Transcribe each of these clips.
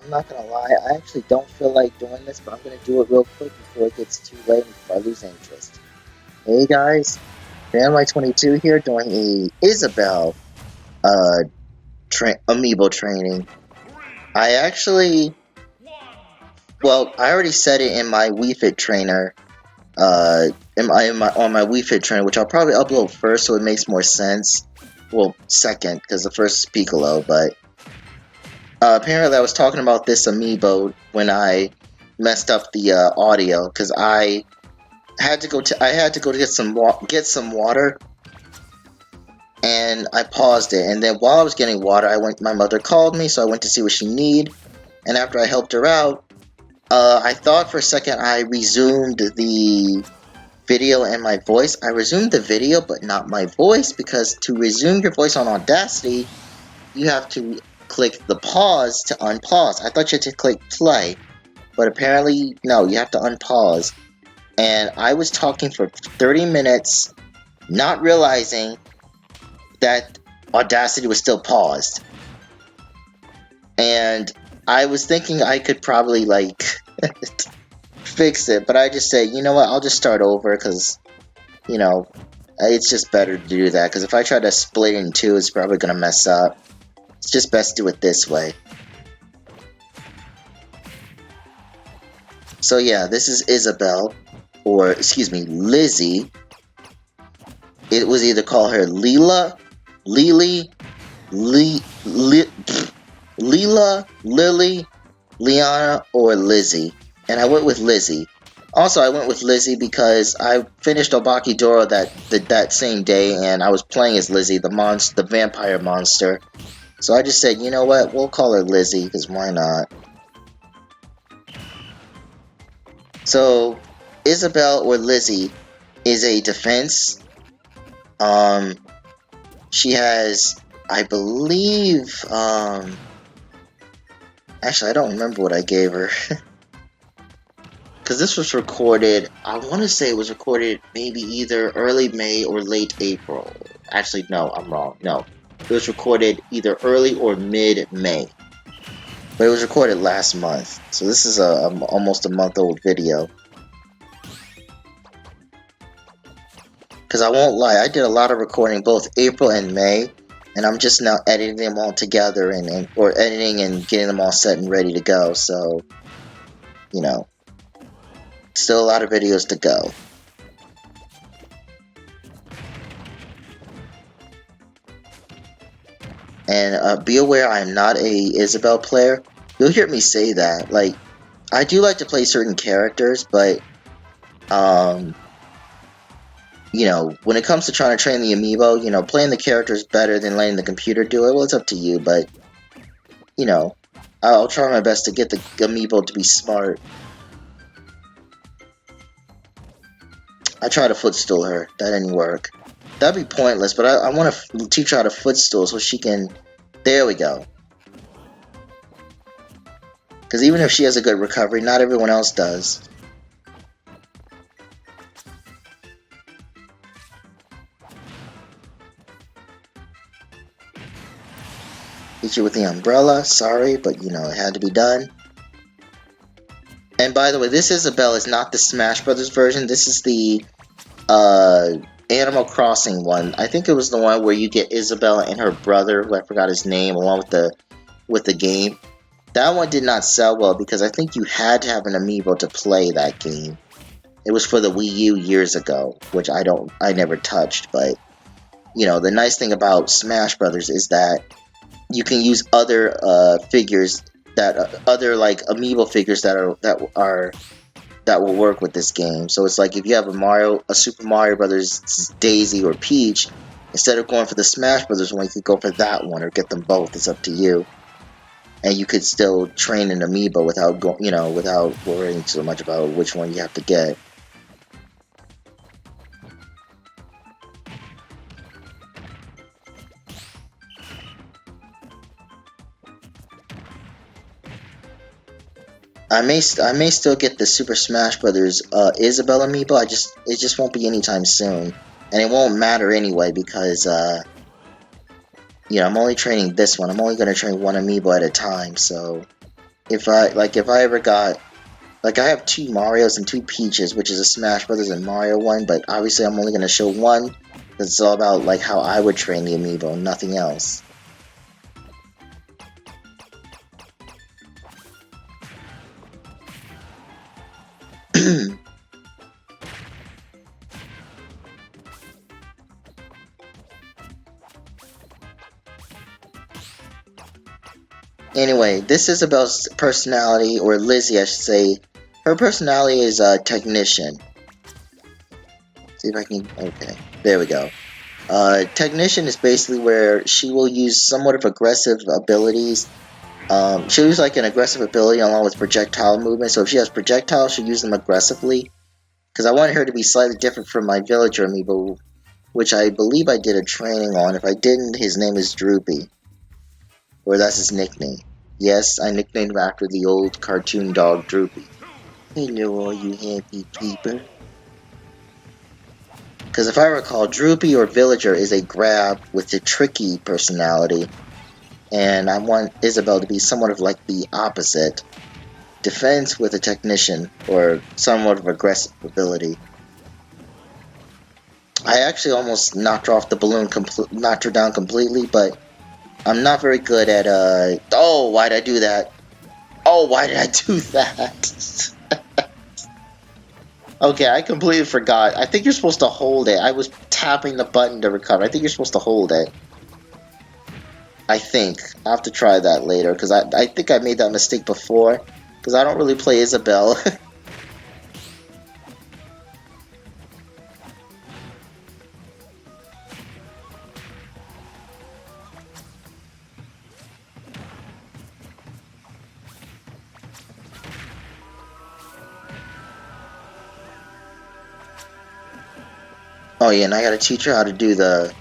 I'm not gonna lie, I actually don't feel like doing this, but I'm gonna do it real quick before it gets too late and before I lose interest. Hey guys, FanLight22 here doing a Isabelle uh amiibo training. I actually, well, I already said it in my Wii Fit trainer, on my Wii Fit trainer, which I'll probably upload first so it makes more sense. Well, second, because the first is Piccolo, but apparently I was talking about this amiibo when I messed up the audio because I had to go to get some water, and I paused it, and then while I was getting water, my mother called me, so I went to see what she needed, and after I helped her out, I thought for a second I resumed the video and my voice. I resumed the video but not my voice, because to resume your voice on Audacity you have to click the pause to unpause. I thought you had to click play, but apparently no, you have to unpause. And I was talking for 30 minutes not realizing that Audacity was still paused. And I was thinking I could probably like fix it, but I just said, you know what, I'll just start over because, you know, it's just better to do that, because if I try to split it in two, it's probably going to mess up. It's just best to do it this way. So yeah, this is Isabelle, or excuse me, Lizzie. It was either call her Leela, Lily, Leela, Lily, Liana, or Lizzie. And I went with Lizzie. Also, I went with Lizzie because I finished Obaki Doro that same day, and I was playing as Lizzie, the vampire monster. So I just said, you know what, we'll call her Lizzie, because why not? So, Isabelle, or Lizzie, is a defense. She has, I believe, actually, I don't remember what I gave her. Because this was recorded, I want to say it was recorded maybe either early May or late April. Actually, no, I'm wrong. No, it was recorded either early or mid-May. But it was recorded last month. So this is almost a month-old video. Because I won't lie, I did a lot of recording both April and May. And I'm just now editing them all together, or editing and getting them all set and ready to go. So, you know, still a lot of videos to go. And be aware, I am not a Isabelle player. You'll hear me say that. Like, I do like to play certain characters, but you know, when it comes to trying to train the amiibo, you know, playing the character is better than letting the computer do it. Well, it's up to you, but, you know, I'll try my best to get the amiibo to be smart. I tried to footstool her. That didn't work. That'd be pointless, but I want to teach her how to footstool so she can... There we go. Because even if she has a good recovery, not everyone else does. Hit you with the umbrella. Sorry, but you know, it had to be done. And by the way, this Isabelle is not the Smash Brothers version. This is the Animal Crossing one. I think it was the one where you get Isabelle and her brother, who I forgot his name, along with the game. That one did not sell well because I think you had to have an amiibo to play that game. It was for the Wii U years ago, which I never touched. But you know, the nice thing about Smash Brothers is that you can use other figures, other like amiibo figures that will work with this game. So it's like if you have a Super Mario Brothers Daisy or Peach, instead of going for the Smash Brothers one, you could go for that one or get them both. It's up to you. And you could still train an amiibo without worrying so much about which one you have to get. I may still get the Super Smash Brothers Isabelle amiibo. It just won't be anytime soon, and it won't matter anyway because you know, I'm only training this one. I'm only going to train one amiibo at a time, so if I ever got like I have two Marios and two Peaches, which is a Smash Brothers and Mario one, but obviously I'm only gonna show one because it's all about like how I would train the amiibo, nothing else. Anyway, this Isabelle's personality, or Lizzie, I should say. Her personality is a technician. See if I can. Okay, there we go. Technician is basically where she will use somewhat of aggressive abilities. She'll use like an aggressive ability along with projectile movement. So if she has projectiles, she'll use them aggressively. Because I wanted her to be slightly different from my villager amiibo, which I believe I did a training on. If I didn't, his name is Droopy, or that's his nickname. Yes, I nicknamed him after the old cartoon dog Droopy. Hello, all you happy people. Because if I recall, Droopy or Villager is a grab with a tricky personality, and I want Isabelle to be somewhat of like the opposite. Defense with a technician, or somewhat of aggressive ability. I actually almost knocked her off the balloon, knocked her down completely, but I'm not very good at, oh, why did I do that? Oh, why did I do that? Okay, I completely forgot. I think you're supposed to hold it. I was tapping the button to recover. I think you're supposed to hold it. I think. I'll have to try that later, because I think I made that mistake before, because I don't really play Isabelle. Oh yeah, and I gotta teach her how to do the...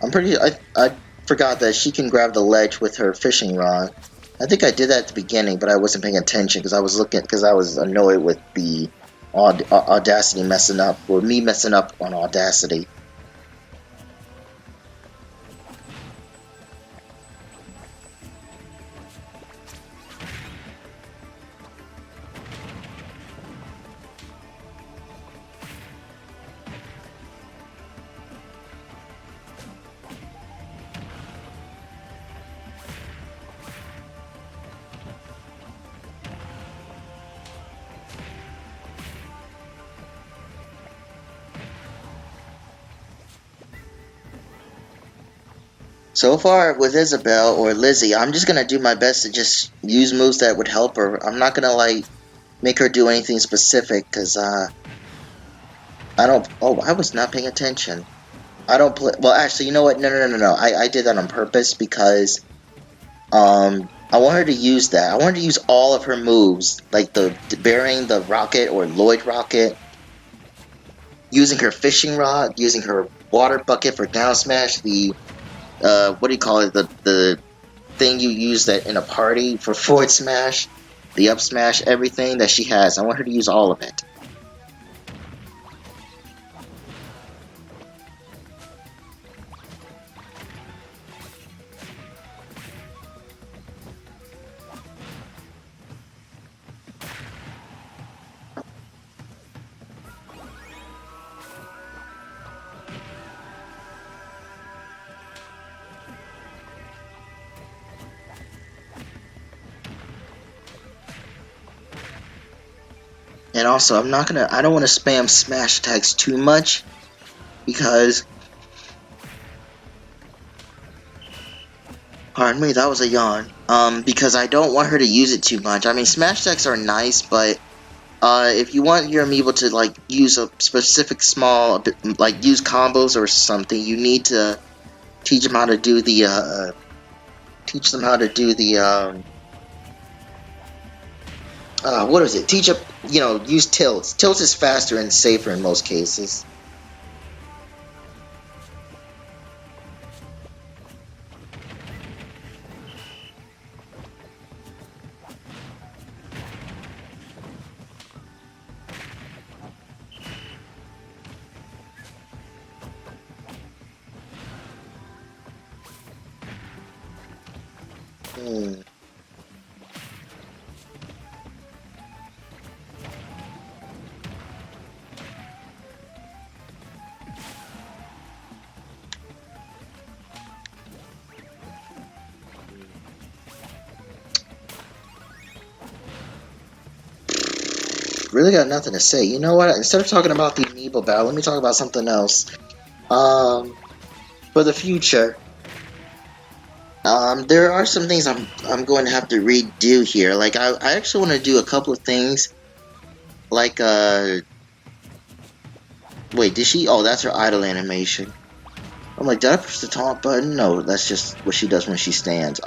I forgot that she can grab the ledge with her fishing rod. I think I did that at the beginning, but I wasn't paying attention because I was annoyed with the Audacity messing up, or me messing up on Audacity. So far with Isabelle or Lizzie, I'm just gonna do my best to just use moves that would help her. I'm not gonna like make her do anything specific because I don't. Oh, I was not paying attention. I don't play. Well, actually, you know what? No. I did that on purpose because I want her to use that. I want her to use all of her moves, like the burying the rocket or Lloyd rocket, using her fishing rod, using her water bucket for down smash, the what do you call it? The thing you use that in a party for forward smash, the up smash, everything that she has. I want her to use all of it. And also, I don't want to spam smash attacks too much because, pardon me, that was a yawn. Because I don't want her to use it too much. I mean, smash attacks are nice, but if you want your amiibo to like use a specific small, like use combos or something, you need to teach them how to do the, what is it? Teach up, use tilts. Tilts is faster and safer in most cases. Hmm. really got nothing to say. You know what? Instead of talking about the amiibo battle, let me talk about something else. For the future, there are some things I'm going to have to redo here. Like I actually want to do a couple of things. Like wait, did she? Oh, that's her idle animation. I'm like, did I push the taunt button? No, that's just what she does when she stands.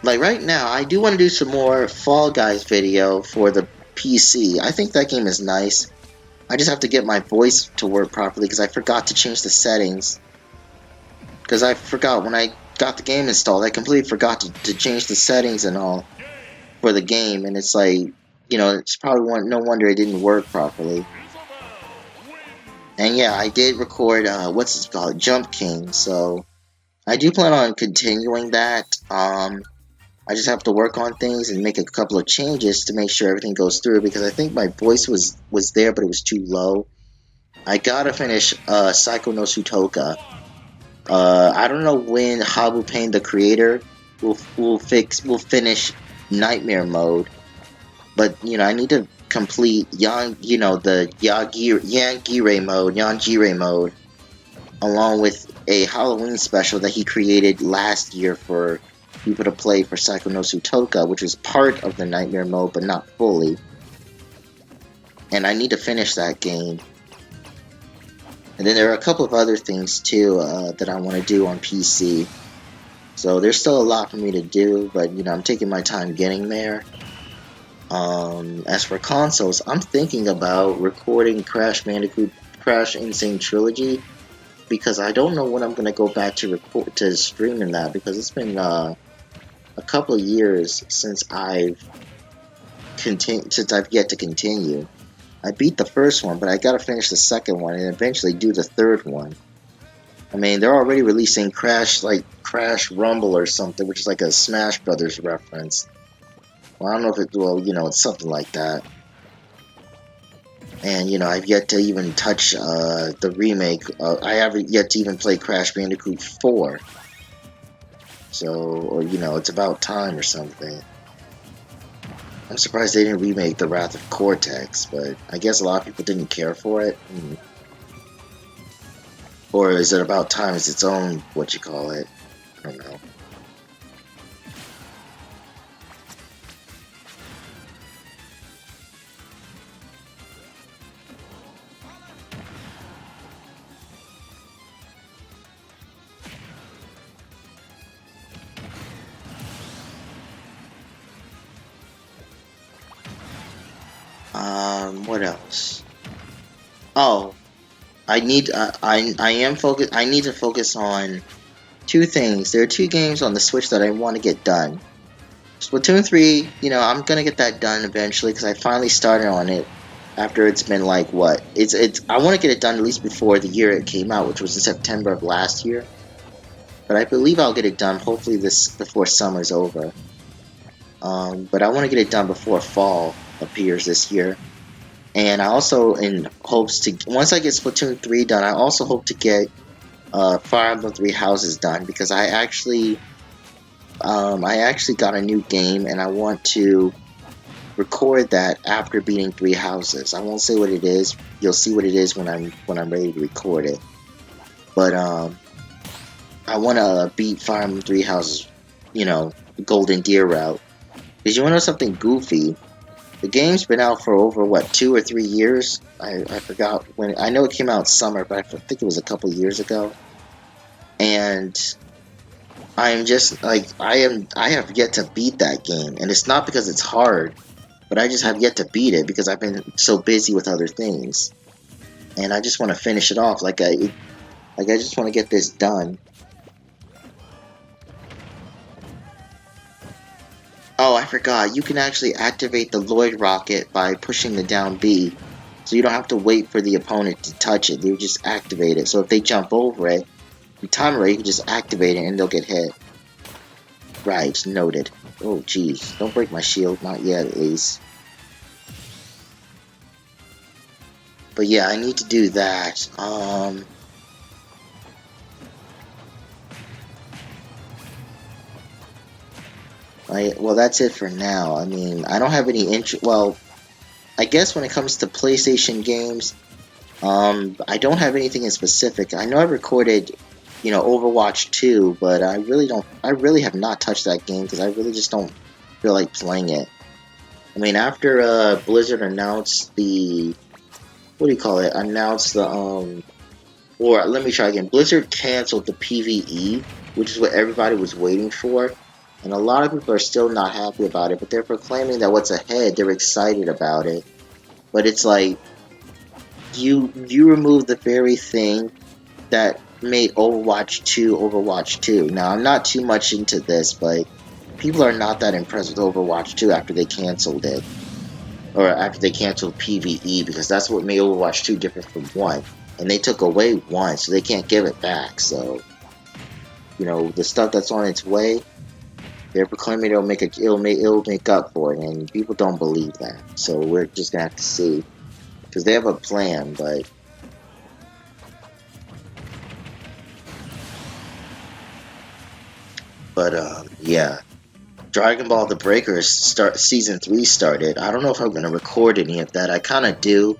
Like right now, I do want to do some more Fall Guys video for the PC. I think that game is nice. I just have to get my voice to work properly because I forgot to change the settings. Because I forgot when I got the game installed, I completely forgot to change the settings and all for the game. And it's like, you know, it's probably no wonder it didn't work properly. And yeah, I did record, what's it called? Jump King. So I do plan on continuing that. I just have to work on things and make a couple of changes to make sure everything goes through because I think my voice was there, but it was too low. I gotta finish Psycho no Sutoka. I don't know when Habu Pain, the creator, will finish Nightmare mode, but you know I need to complete the Yangire mode, along with a Halloween special that he created last year for people to play for Psycho no Sutoka, which was part of the Nightmare mode, but not fully. And I need to finish that game. And then there are a couple of other things too that I want to do on PC. So there's still a lot for me to do, but you know I'm taking my time getting there. As for consoles, I'm thinking about recording Crash Bandicoot Crash Insane Trilogy because I don't know when I'm gonna go back to streaming that because it's been a couple of years since I've yet to continue. I beat the first one, but I gotta finish the second one and eventually do the third one. I mean, they're already releasing Crash Rumble or something, which is like a Smash Brothers reference. Well, I don't know if it's something like that. And, you know, I've yet to even touch the remake. I haven't yet to even play Crash Bandicoot 4. So, or, you know, it's about time or something. I'm surprised they didn't remake The Wrath of Cortex, but I guess a lot of people didn't care for it. Or is it about time as its own, I don't know. What else? Oh, I need to focus on two things. There are two games on the Switch that I want to get done. Splatoon 3, you know, I'm gonna get that done eventually because I finally started on it after it's been like what? I want to get it done at least before the year it came out, which was in September of last year. But I believe I'll get it done hopefully before summer's over. But I want to get it done before fall appears this year. And I also, once I get Splatoon 3 done, I also hope to get Fire Emblem 3 Houses done because I actually got a new game and I want to record that after beating 3 Houses. I won't say what it is. You'll see what it is when I'm ready to record it. But I want to beat Fire Emblem 3 Houses, you know, Golden Deer route. Because you want to know something goofy? The game's been out for over, 2 or 3 years? I forgot when. I know it came out summer, but I think it was a couple years ago. And I'm just, I have yet to beat that game. And it's not because it's hard, but I just have yet to beat it because I've been so busy with other things. And I just want to finish it off. I just want to get this done. Oh, I forgot. You can actually activate the Lloyd rocket by pushing the down B. So you don't have to wait for the opponent to touch it. They just activate it. So if they jump over it, you time it right, you can just activate it and they'll get hit. Right, noted. Oh, jeez. Don't break my shield. Not yet, at least. But yeah, I need to do that. Well, that's it for now. I mean, I don't have any interest. Well, I guess when it comes to PlayStation games, I don't have anything in specific. I know I recorded, Overwatch 2, but I really don't. I really have not touched that game because I really just don't feel like playing it. I mean, after Blizzard announced the what do you call it? Announced the or let me try again. Blizzard canceled the PvE, which is what everybody was waiting for, and a lot of people are still not happy about it. But they're proclaiming that what's ahead, they're excited about it. But it's like you remove the very thing that made Overwatch 2 Overwatch 2. Now, I'm not too much into this, but people are not that impressed with Overwatch 2 after they canceled it. Or after they canceled PvE, because that's what made Overwatch 2 different from 1. And they took away 1, so they can't give it back. So, the stuff that's on its way, they're proclaiming it'll make up for it, and people don't believe that. So we're just gonna have to see. Because they have a plan, yeah. Dragon Ball The Breakers season 3 started. I don't know if I'm gonna record any of that. I kind of do,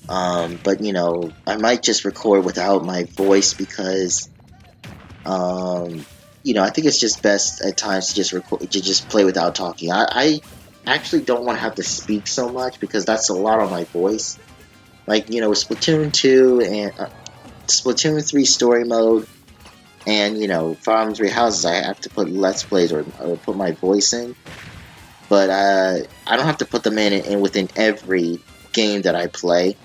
but I might just record without my voice because, I think it's just best at times to just play without talking. I actually don't want to have to speak so much because that's a lot on my voice. Like Splatoon 2 and Splatoon 3 story mode. And, Fire Emblem Three Houses, I have to put Let's Plays or put my voice in. But I don't have to put them in within every game that I play.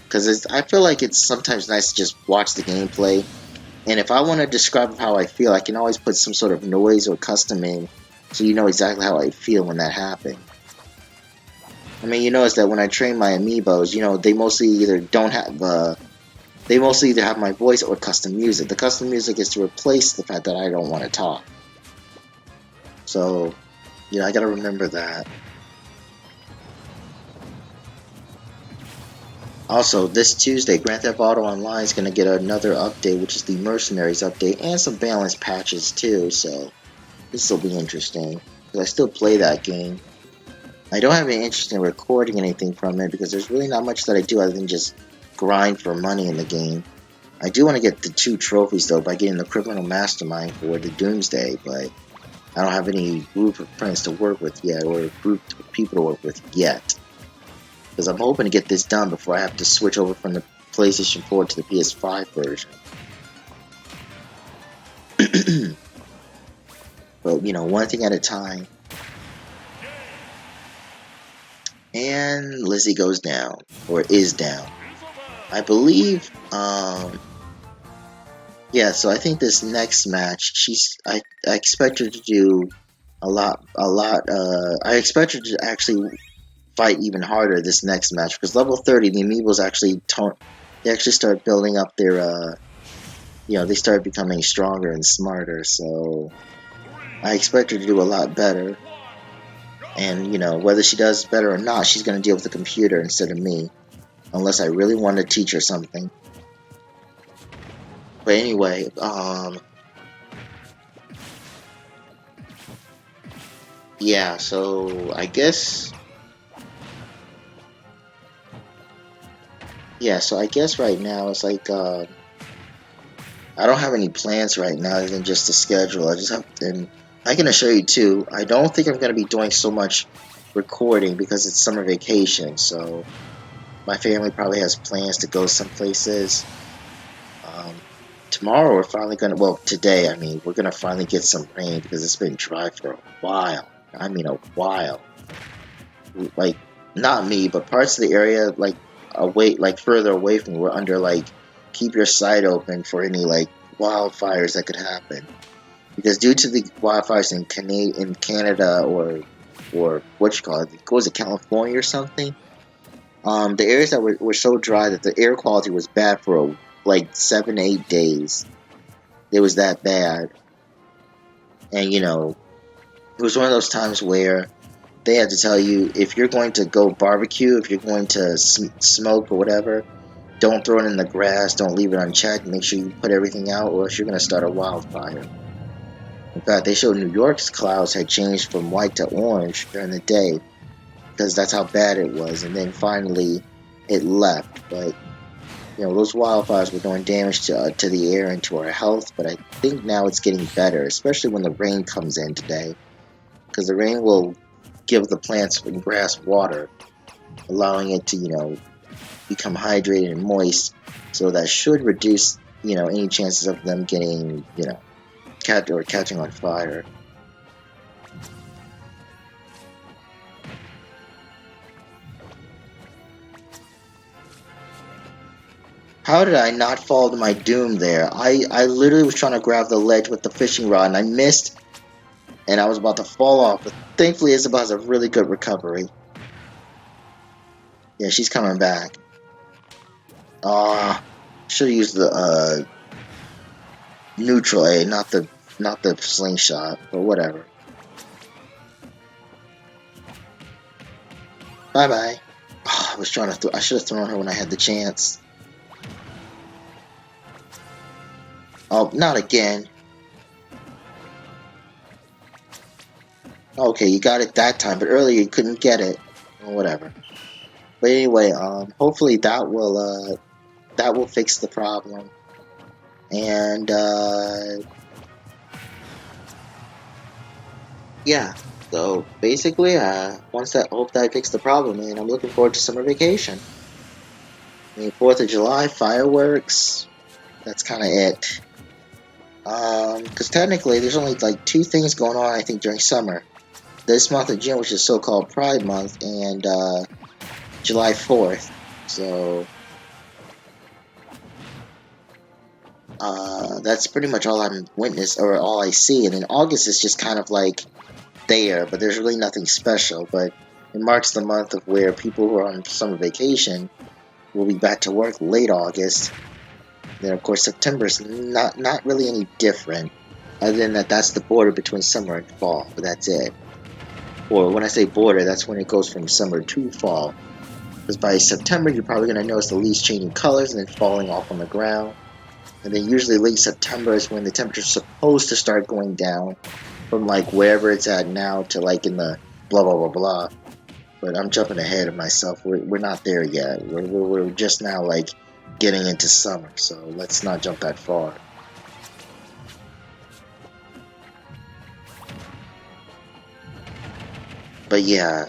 Because I feel like it's sometimes nice to just watch the gameplay. And if I want to describe how I feel, I can always put some sort of noise or custom in. So you know exactly how I feel when that happened. I mean, you notice that when I train my amiibos, they mostly either don't have... They mostly either have my voice or custom music. The custom music is to replace the fact that I don't want to talk. So, I gotta remember that. Also, this Tuesday, Grand Theft Auto Online is gonna get another update, which is the Mercenaries update, and some balance patches too, so this will be interesting. Because I still play that game. I don't have any interest in recording anything from it, because there's really not much that I do other than just grind for money in the game. I do want to get the 2 trophies though by getting the Criminal Mastermind for the Doomsday, but I don't have any group of friends to work with yet, or a group of people to work with yet. Because I'm hoping to get this done before I have to switch over from the PlayStation 4 to the PS5 version. But one thing at a time. And Lizzie goes down, or is down. I believe, yeah, so I think this next match, I expect her to do a lot, I expect her to actually fight even harder this next match, because level 30, the amiibos they actually start building up their, they start becoming stronger and smarter, so I expect her to do a lot better, and, whether she does better or not, she's going to deal with the computer instead of me. Unless I really want to teach her something. But anyway, yeah, so I guess... Yeah, so I guess right now it's like, I don't have any plans right now other than just the schedule. I just have to, and I can assure you too, I don't think I'm going to be doing so much recording because it's summer vacation, so... My family probably has plans to go some places. Tomorrow we're finally gonna, well, today, I mean, we're gonna finally get some rain because it's been dry for a while. I mean, a while. Like, not me, but parts of the area, further away from me, we're under, keep your sight open for any, wildfires that could happen. Because due to the wildfires in Canada, or what you call it, goes to California or something, the areas that were so dry that the air quality was bad for 7 to 8 days. It was that bad. And it was one of those times where they had to tell you, if you're going to go barbecue, if you're going to smoke or whatever, don't throw it in the grass, don't leave it unchecked, make sure you put everything out, or else you're going to start a wildfire. fact, they showed New York's clouds had changed from white to orange during the day because that's how bad it was. And then finally, it left. But those wildfires were doing damage to the air and to our health. But I think now it's getting better, especially when the rain comes in today, because the rain will give the plants and grass water, allowing it to become hydrated and moist. So that should reduce any chances of them getting catching on fire. How did I not fall to my doom there? I literally was trying to grab the ledge with the fishing rod and I missed and I was about to fall off. But thankfully Isabelle has a really good recovery. Yeah, she's coming back. Should have used the neutral aid, not the slingshot, but whatever. Bye bye. I was trying to I should have thrown her when I had the chance. Oh, not again. Okay, you got it that time, but earlier you couldn't get it. Well, whatever. But anyway, hopefully that will fix the problem. And yeah. So basically, hope that fixed the problem, and I'm looking forward to summer vacation. I mean, 4th of July, fireworks. That's kind of it. Because technically, there's only like 2 things going on, I think, during summer. This month of June, which is so-called Pride Month, and July 4th. So that's pretty much all I'm or all I see. And then August is just kind of like there, but there's really nothing special. But it marks the month of where people who are on summer vacation will be back to work late August. Then of course September is not really any different, other than that's the border between summer and fall, but that's it. Or when I say border, that's when it goes from summer to fall. Because by September you're probably going to notice the leaves changing colors and then falling off on the ground. And then usually late September is when the temperature's supposed to start going down from like wherever it's at now to like in the blah blah blah blah. But I'm jumping ahead of myself. We're not there yet. We're just now like getting into summer, so let's not jump that far. But yeah,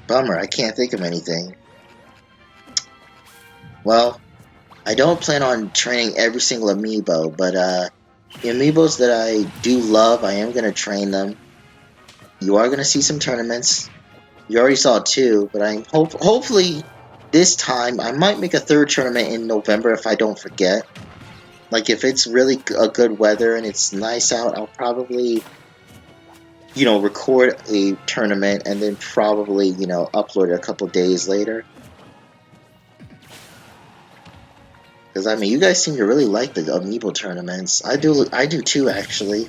bummer, I can't think of anything. Well, I don't plan on training every single amiibo, but the amiibos that I do love, I am going to train them. You are going to see some tournaments. You already saw 2, but I'm hopefully this time I might make a 3rd tournament in November if I don't forget. Like if it's really a good weather and it's nice out, I'll probably record a tournament and then probably upload it a couple days later. Because I mean, you guys seem to really like the amiibo tournaments. I do too, actually.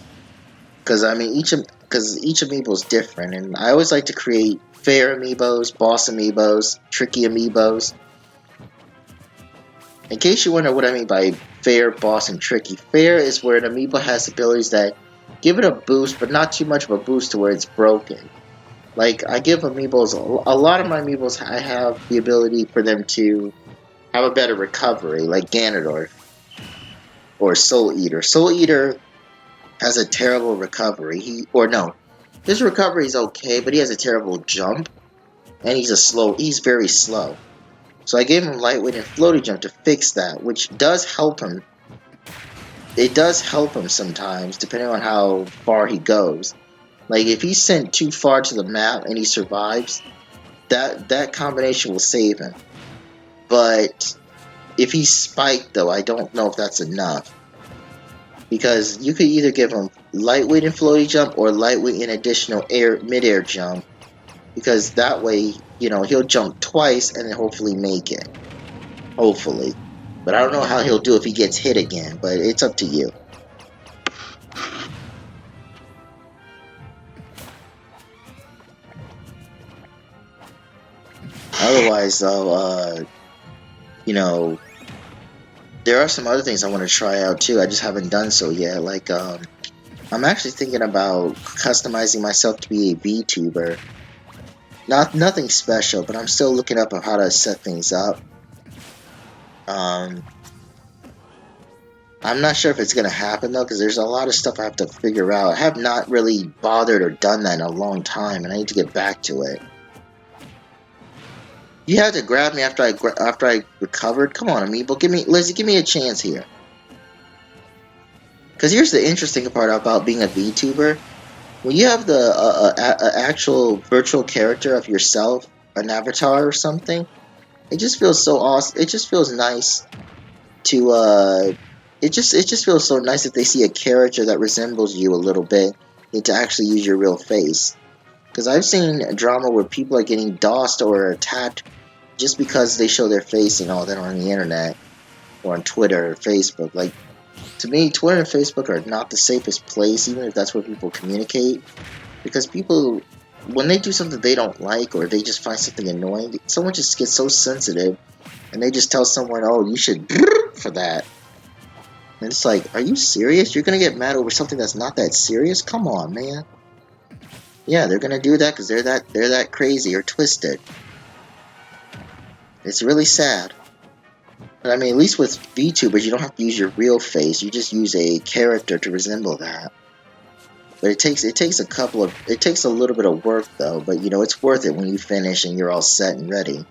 Because I mean, each amiibo is different, and I always like to create fair amiibos, boss amiibos, tricky amiibos. In case you wonder what I mean by fair, boss, and tricky, fair is where an amiibo has abilities that give it a boost, but not too much of a boost to where it's broken. Like I give amiibos a lot of my amiibos, I have the ability for them to have a better recovery, like Ganondorf or Soul Eater. Soul Eater has a terrible recovery. His recovery is okay, but he has a terrible jump, and he's very slow. So I gave him lightweight and floaty jump to fix that, which does help him. It does help him sometimes, depending on how far he goes. Like if he's sent too far to the map and he survives, that combination will save him. But if he's spiked, though, I don't know if that's enough. Because you could either give him lightweight and floaty jump or lightweight and additional mid-air jump. Because that way, he'll jump twice and then hopefully make it. Hopefully. But I don't know how he'll do if he gets hit again, but it's up to you. Otherwise, though, you know, there are some other things I want to try out too. I just haven't done so yet. Like, I'm actually thinking about customizing myself to be a VTuber. Nothing special, but I'm still looking up on how to set things up. I'm not sure if it's gonna happen though, because there's a lot of stuff I have to figure out. I have not really bothered or done that in a long time, and I need to get back to it. You had to grab me after I recovered. Come on, amiibo, Lizzie, give me a chance here. Because here's the interesting part about being a VTuber: when you have the actual virtual character of yourself, an avatar or something, it just feels so awesome. It just feels nice to it just feels so nice if they see a character that resembles you a little bit and to actually use your real face. Because I've seen drama where people are getting DOSed or attacked just because they show their face and all that on the internet or on Twitter or Facebook. Like, to me, Twitter and Facebook are not the safest place, even if that's where people communicate. Because people, when they do something they don't like or they just find something annoying, someone just gets so sensitive and they just tell someone, oh, you should for that. And it's like, are you serious? You're gonna get mad over something that's not that serious? Come on, man. Yeah, they're gonna do that because they're that crazy or twisted. It's really sad. But I mean, at least with VTubers, you don't have to use your real face. You just use a character to resemble that. But it takes a little bit of work though. But you know, it's worth it when you finish and you're all set and ready.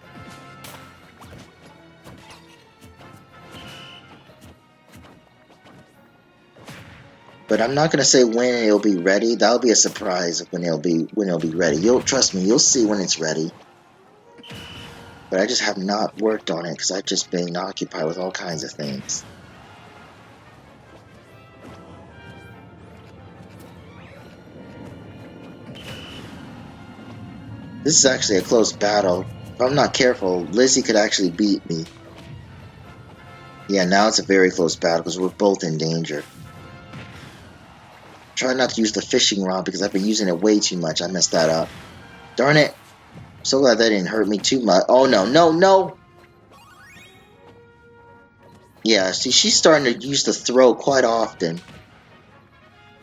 But I'm not gonna say when it'll be ready. That'll be a surprise of when it'll be ready. Trust me, you'll see when it's ready. But I just have not worked on it because I've just been occupied with all kinds of things. This is actually a close battle. If I'm not careful, Lizzie could actually beat me. Yeah, now it's a very close battle because we're both in danger. Try not to use the fishing rod because I've been using it way too much. I messed that up. Darn it. I'm so glad that didn't hurt me too much. Oh, no, no, no. Yeah, see, she's starting to use the throw quite often.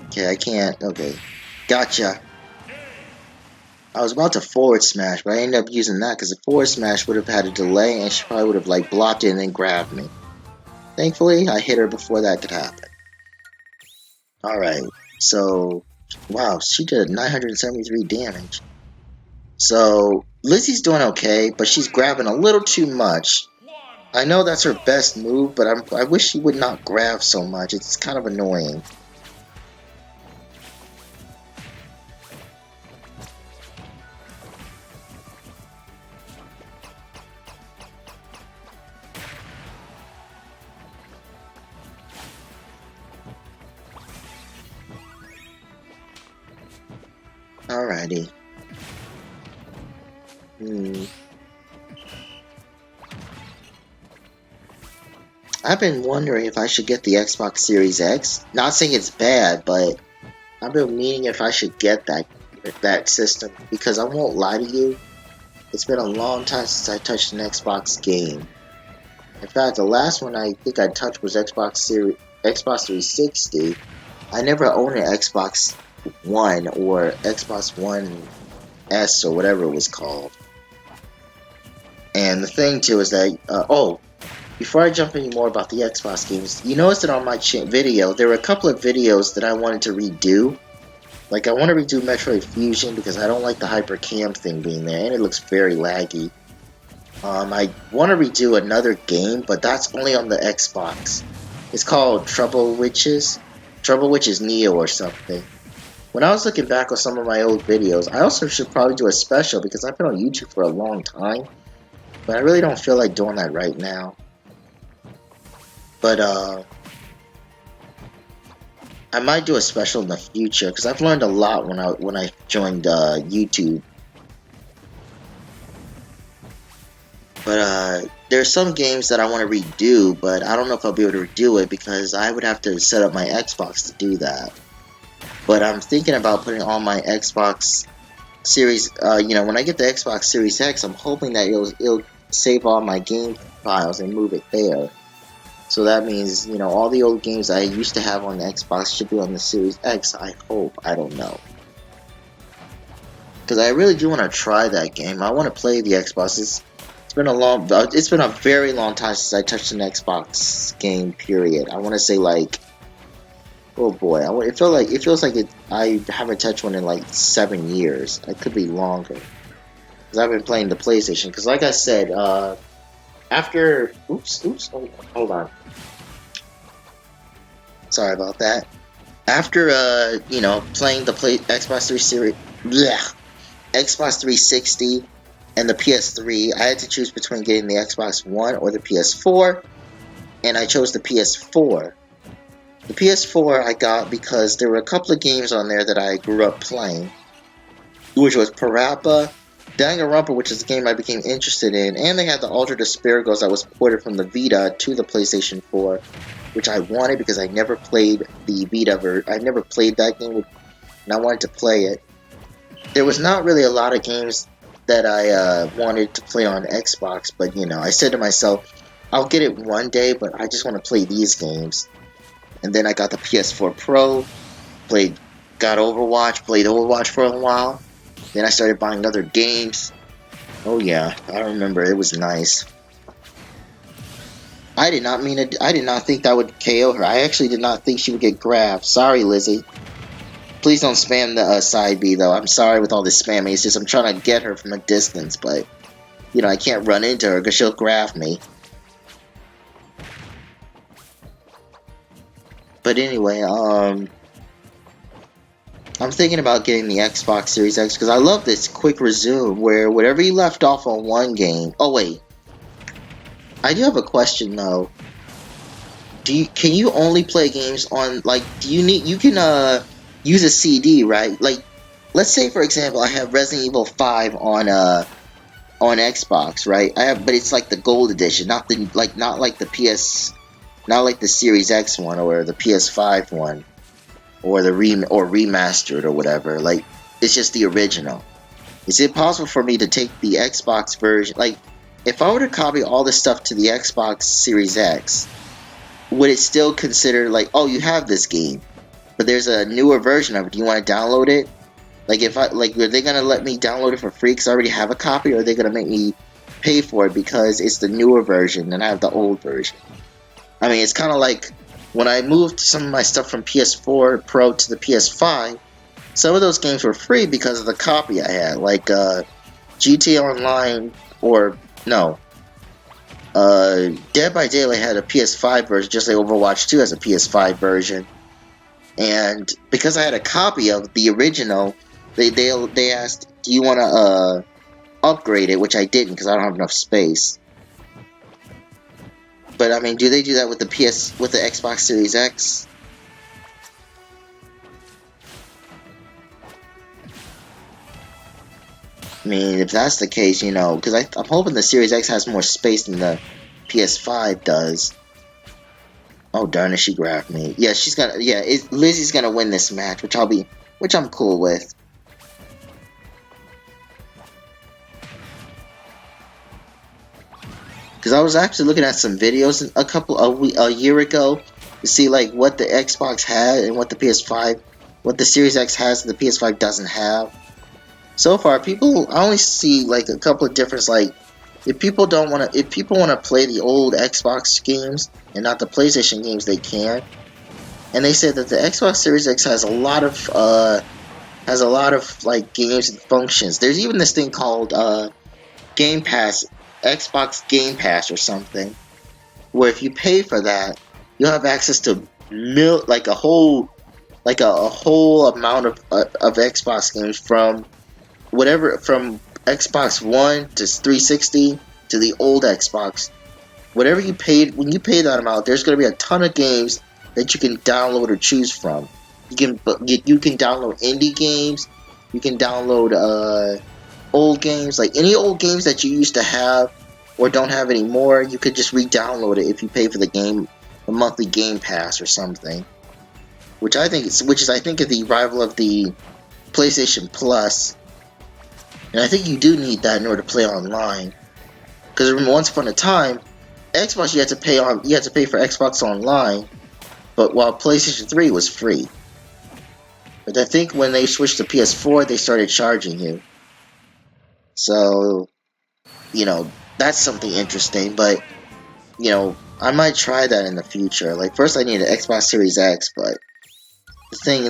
Okay, I can't. Okay. Gotcha. I was about to forward smash, but I ended up using that because the forward smash would have had a delay and she probably would have, like, blocked it and then grabbed me. Thankfully, I hit her before that could happen. Alright. So, wow, she did 973 damage. So, Lizzie's doing okay, but she's grabbing a little too much. I know that's her best move, but I wish she would not grab so much. It's kind of annoying. Alrighty. I've been wondering if I should get the Xbox Series X. Not saying it's bad, but I've been meaning if I should get that system because I won't lie to you, it's been a long time since I touched an Xbox game. In fact, the last one I think I touched was Xbox 360. I never owned an Xbox One or Xbox One S or whatever it was called. And the thing too is that before I jump any more about the Xbox games, you notice that on my video there were a couple of videos that I wanted to redo. Like, I want to redo Metroid Fusion because I don't like the hyper cam thing being there and it looks very laggy. I want to redo another game, but that's only on the Xbox. It's called Trouble Witches Neo or something. When I was looking back on some of my old videos, I also should probably do a special because I've been on YouTube for a long time, but I really don't feel like doing that right now. But I might do a special in the future because I've learned a lot when I joined YouTube. But there's some games that I want to redo, but I don't know if I'll be able to redo it because I would have to set up my Xbox to do that. But I'm thinking about putting on my Xbox Series. When I get the Xbox Series X, I'm hoping that it'll save all my game files and move it there. So that means, you know, all the old games I used to have on the Xbox should be on the Series X, I hope. I don't know. Because I really do want to try that game. I want to play the Xbox. It's been a very long time since I touched an Xbox game, period. I want to say, like, oh boy, it feels like I haven't touched one in like 7 years. It could be longer. Because I've been playing the PlayStation. Because like I said, after... Oops, hold on. Sorry about that. After, you know, playing the Xbox 360 and the PS3, I had to choose between getting the Xbox One or the PS4, and I chose the PS4. The PS4 I got because there were a couple of games on there that I grew up playing, which was Parappa, Danganronpa, which is a game I became interested in, and they had the Altered Asparagus that was ported from the Vita to the PlayStation 4, which I wanted because I never played the Vita version. I never played that game, and I wanted to play it. There was not really a lot of games that I wanted to play on Xbox, but you know, I said to myself, I'll get it one day, but I just want to play these games. And then I got the PS4 Pro, played Overwatch for a while. Then I started buying other games. Oh yeah, I remember, it was nice. I did not think that would KO her. I actually did not think she would get grabbed. Sorry, Lizzie. Please don't spam the side B, though. I'm sorry with all this spamming. It's just I'm trying to get her from a distance, but, you know, I can't run into her because she'll grab me. But anyway, I'm thinking about getting the Xbox Series X because I love this quick resume where whatever you left off on one game... Oh, wait. I do have a question, though. Can you only play games on, like, you can, use a CD, right? Like, let's say, for example, I have Resident Evil 5 on Xbox, right? But it's like the gold edition, not like the Series X one or the PS5 one or the remastered or whatever. Like, it's just the original. Is it possible for me to take the Xbox version? Like, if I were to copy all this stuff to the Xbox Series X, would it still consider like, oh, you have this game, but there's a newer version of it. Do you want to download it? Like, are they gonna let me download it for free because I already have a copy, or are they gonna make me pay for it because it's the newer version and I have the old version? I mean, it's kind of like when I moved some of my stuff from PS4 Pro to the PS5. Some of those games were free because of the copy I had, like GTA Online, or no, Dead by Daylight had a PS5 version, just like Overwatch 2 has a PS5 version. And because I had a copy of the original, they asked, do you want to upgrade it, which I didn't because I don't have enough space. But I mean, do they do that with the Xbox Series X? I mean, if that's the case, you know, because I'm hoping the Series X has more space than the PS5 does. Oh darn it, she grabbed me. Yeah, Lizzie's gonna win this match, which I'm cool with. Because I was actually looking at some videos a year ago to see like what the Xbox had and what the Series X has and the PS5 doesn't have. So far, I only see like a couple of difference. Like, if people want to play the old Xbox games and not the PlayStation games, they can. And they said that the Xbox Series X has a lot of like games and functions. There's even this thing called Game Pass, Xbox Game Pass or something, where if you pay for that, you'll have access to a whole amount of Xbox games from Xbox One to 360 to the old Xbox. Whatever you paid, when you pay that amount, there's going to be a ton of games that you can download or choose from. You can download indie games. You can download old games, like any old games that you used to have or don't have anymore. You could just re-download it if you pay for the monthly Game Pass or something. Which I think is the rival of the PlayStation Plus. And I think you do need that in order to play online. Because once upon a time, Xbox you had to pay for Xbox Online, but while PlayStation 3 was free. But I think when they switched to PS4, they started charging you. So, you know, that's something interesting, but, you know, I might try that in the future. Like, first I need an Xbox Series X, but the thing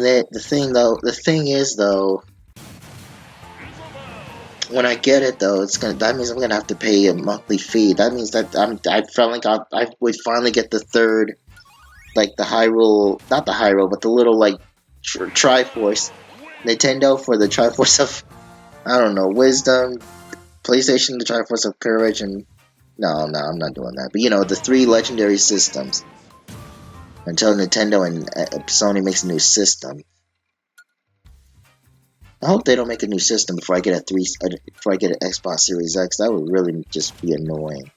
is, though, when I get it, though, that means I'm gonna have to pay a monthly fee. That means that I would finally get the third, like, the Hyrule, not the Hyrule, but the little, like, Triforce, Nintendo for the Triforce of, I don't know, Wisdom, PlayStation, the Triforce of Courage, and no, I'm not doing that. But, you know, the 3 legendary systems. Until Nintendo and Sony makes a new system. I hope they don't make a new system before I get before I get an Xbox Series X. That would really just be annoying.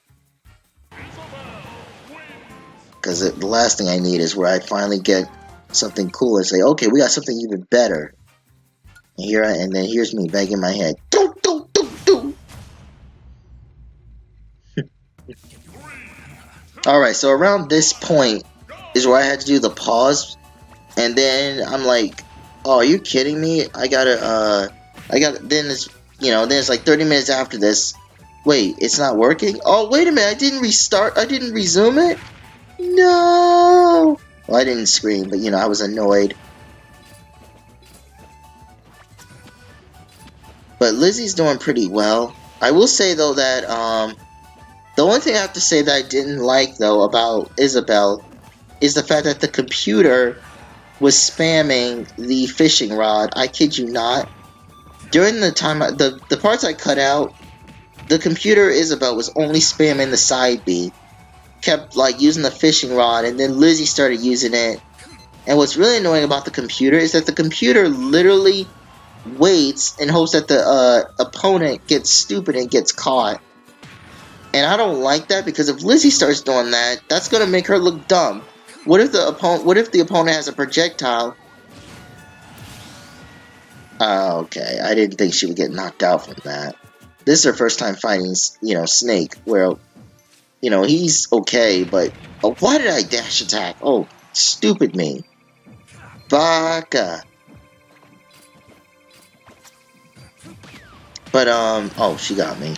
Because the last thing I need is where I finally get something cool and say, okay, we got something even better. And then here's me banging my head. Do. Alright, so around this point is where I had to do the pause. And then I'm like, oh, are you kidding me? Then it's like 30 minutes after this. Wait, it's not working? Oh, wait a minute, I didn't resume it? No! Well, I didn't scream, but, I was annoyed. But Lizzie's doing pretty well. I will say, though, that, the only thing I have to say that I didn't like, though, about Isabelle is the fact that the computer was spamming the fishing rod. I kid you not. During the time, the parts I cut out, the computer Isabelle was only spamming the side B. Kept, like, using the fishing rod, and then Lizzie started using it. And what's really annoying about the computer is that the computer literally waits and hopes that the opponent gets stupid and gets caught. And I don't like that, because if Lizzie starts doing that, that's going to make her look dumb. What if the opponent has a projectile? Oh, okay. I didn't think she would get knocked out from that. This is her first time fighting, Snake, where, he's okay, but... Oh, why did I dash attack? Oh, stupid me. Baka. But, oh, she got me.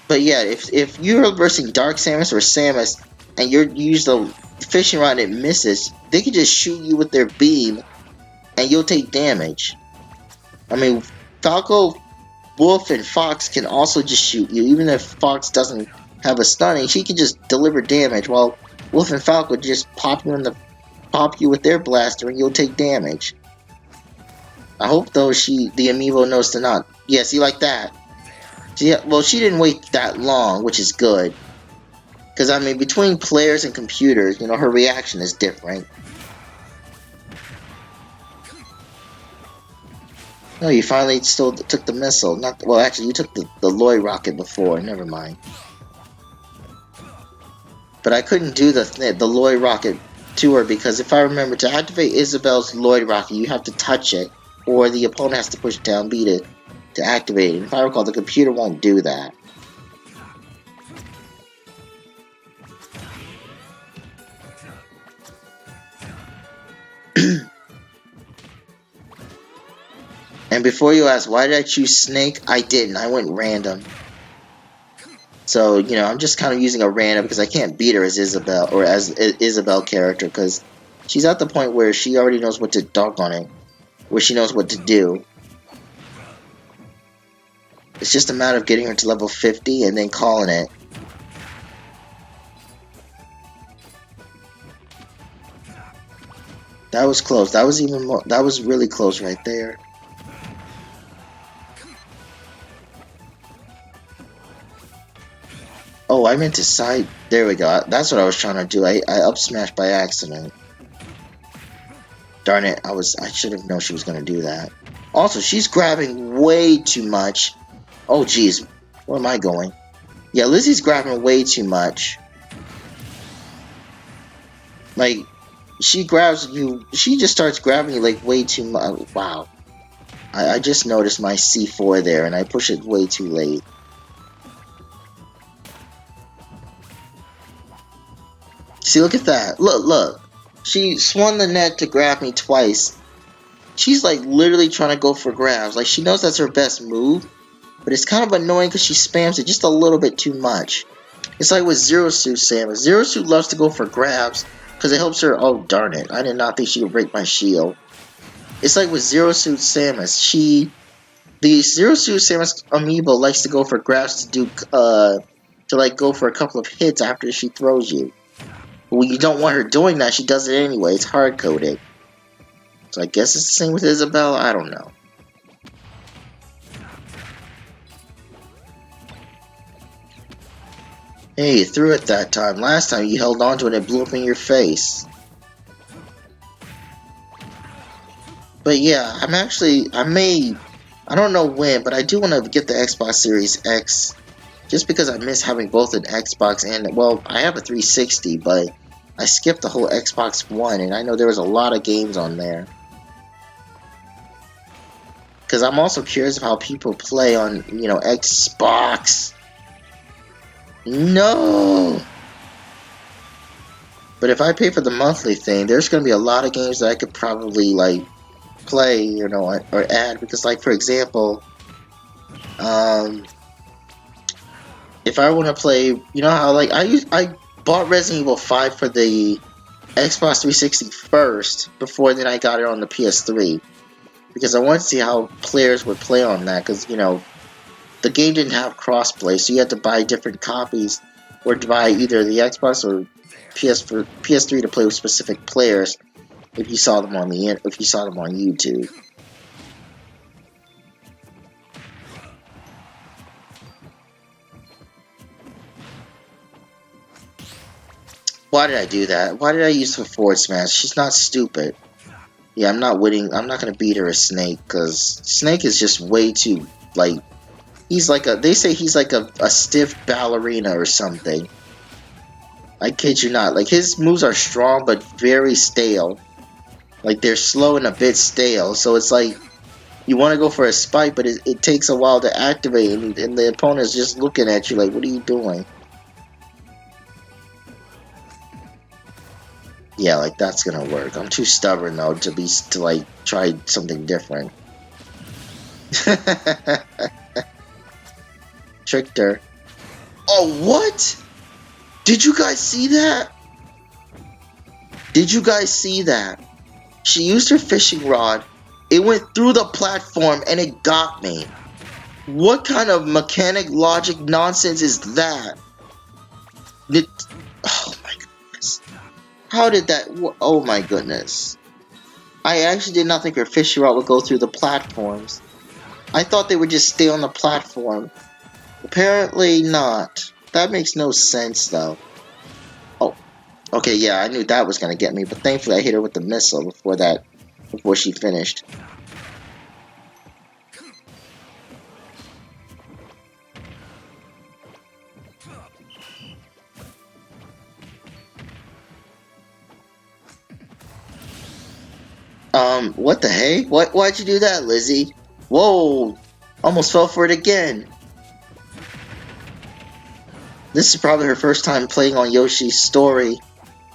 But yeah, if you're versing Dark Samus or Samus, and you use the fishing rod and it misses, they can just shoot you with their beam, and you'll take damage. I mean, Falco, Wolf, and Fox can also just shoot you, even if Fox doesn't have a stunning. She can just deliver damage, while Wolf and Falco just pop you with their blaster, and you'll take damage. I hope, though, the amiibo knows to not. Yeah, see, like that. Well, she didn't wait that long, which is good. Because, I mean, between players and computers, her reaction is different. No, you finally still took the missile. Well, actually, you took the Lloyd rocket before. Never mind. But I couldn't do the Lloyd rocket to her, because if I remember, to activate Isabelle's Lloyd rocket, you have to touch it, or the opponent has to push down B to activate it. And if I recall, the computer won't do that. And before you ask, why did I choose Snake? I didn't. I went random. So, I'm just kind of using a random, because I can't beat her as Isabelle, or as Isabelle character, because she's at the point where she already knows what to dunk on it, where she knows what to do. It's just a matter of getting her to level 50 and then calling it. That was close. That was really close right there. Oh, I meant to side. There we go. That's what I was trying to do. I up smashed by accident. Darn it. I should have known she was going to do that. Also, she's grabbing way too much. Oh, jeez. Where am I going? Yeah, Lizzie's grabbing way too much. Like, she grabs you. She just starts grabbing you, like, way too much. Wow. I just noticed my C4 there, and I push it way too late. See, look at that. Look, look. She swung the net to grab me twice. She's like literally trying to go for grabs. Like, she knows that's her best move, but it's kind of annoying because she spams it just a little bit too much. It's like with Zero Suit Samus. Zero Suit loves to go for grabs because it helps her. Oh, darn it. I did not think she could break my shield. It's like with Zero Suit Samus. The Zero Suit Samus amiibo likes to go for grabs to like go for a couple of hits after she throws you. But when you don't want her doing that, she does it anyway. It's hard-coded. So I guess it's the same with Isabelle. I don't know. Hey, you threw it that time. Last time you held on to it and it blew up in your face. But yeah, I don't know when, but I do want to get the Xbox Series X. Just because I miss having both an Xbox and, well, I have a 360, but I skipped the whole Xbox One, and I know there was a lot of games on there. Because I'm also curious of how people play on, you know, Xbox. No! But if I pay for the monthly thing, there's going to be a lot of games that I could probably, like, play, you know, or add. Because, like, for example, if I want to play, you know how, like, I bought Resident Evil 5 for the Xbox 360 first, before then I got it on the PS3. Because I wanted to see how players would play on that, because, you know, the game didn't have crossplay, so you had to buy different copies, or to buy either the Xbox or PS3 to play with specific players if you saw them on YouTube. Why did I do that? Why did I use the forward smash? She's not stupid. Yeah, I'm not winning. I'm not gonna beat her as Snake, because Snake is just way too, like, he's like they say he's like a stiff ballerina or something. I kid you not. Like, his moves are strong, but very stale. Like, they're slow and a bit stale, so it's like, you want to go for a spike, but it takes a while to activate, and the opponent's just looking at you like, what are you doing? Yeah, like, that's gonna work. I'm too stubborn, though, to like, try something different. Tricked her. Oh, what? Did you guys see that? Did you guys see that? She used her fishing rod. It went through the platform, and it got me. What kind of mechanic logic nonsense is that? Oh, my goodness. How did that... Oh my goodness. I actually did not think her fishing rod would go through the platforms. I thought they would just stay on the platform. Apparently not. That makes no sense, though. Oh. Okay, yeah, I knew that was going to get me, but thankfully I hit her with the missile before she finished. What the hey? Why'd you do that, Lizzie? Whoa! Almost fell for it again. This is probably her first time playing on Yoshi's story.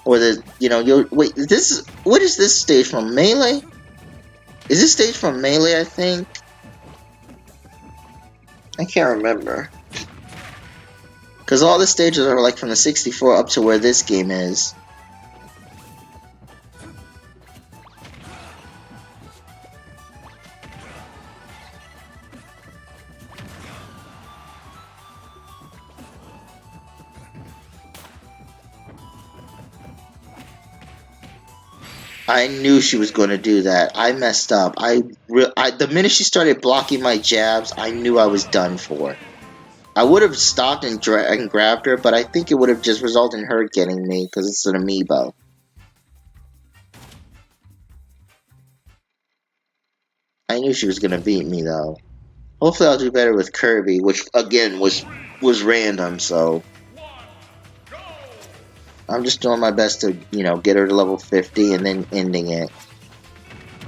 Or wait, what is this stage from? Melee? Is this stage from Melee, I think? I can't remember. Because all the stages are like from the 64 up to where this game is. I knew she was going to do that. I messed up. The minute she started blocking my jabs, I knew I was done for. I would have stopped and grabbed her, but I think it would have just resulted in her getting me, because it's an amiibo. I knew she was going to beat me, though. Hopefully I'll do better with Kirby, which, again, was random, so... I'm just doing my best to, get her to level 50 and then ending it.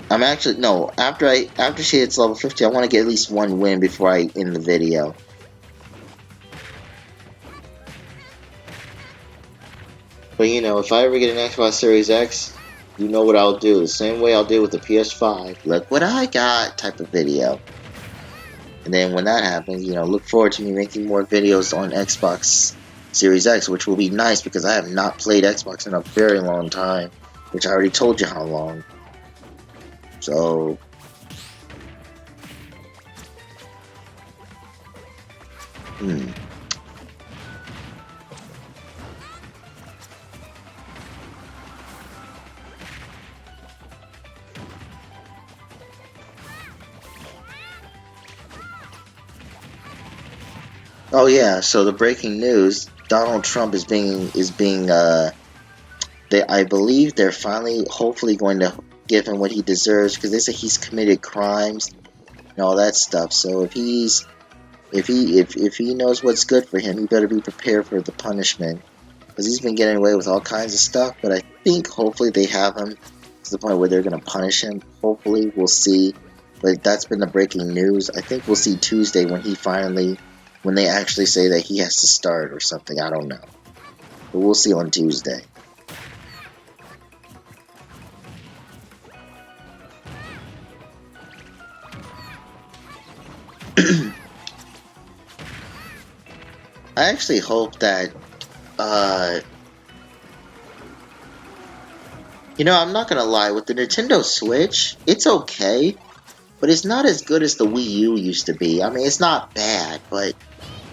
I'm actually, no, after she hits level 50, I want to get at least one win before I end the video. But you know, if I ever get an Xbox Series X, you know what I'll do. The same way I'll do with the PS5. Look what I got type of video. And then when that happens, you know, look forward to me making more videos on Xbox Series X, which will be nice because I have not played Xbox in a very long time, which I already told you how long. So, Oh yeah, so the breaking news, Donald Trump is being I believe they're finally hopefully going to give him what he deserves because they say he's committed crimes and all that stuff. So if he knows what's good for him, he better be prepared for the punishment because he's been getting away with all kinds of stuff. But I think hopefully they have him to the point where they're going to punish him. Hopefully, we'll see. But that's been the breaking news. I think we'll see Tuesday when they actually say that he has to start or something. I don't know. But we'll see on Tuesday. I actually hope that, you know, I'm not gonna lie, with the Nintendo Switch, it's okay, but it's not as good as the Wii U used to be. I mean, it's not bad, but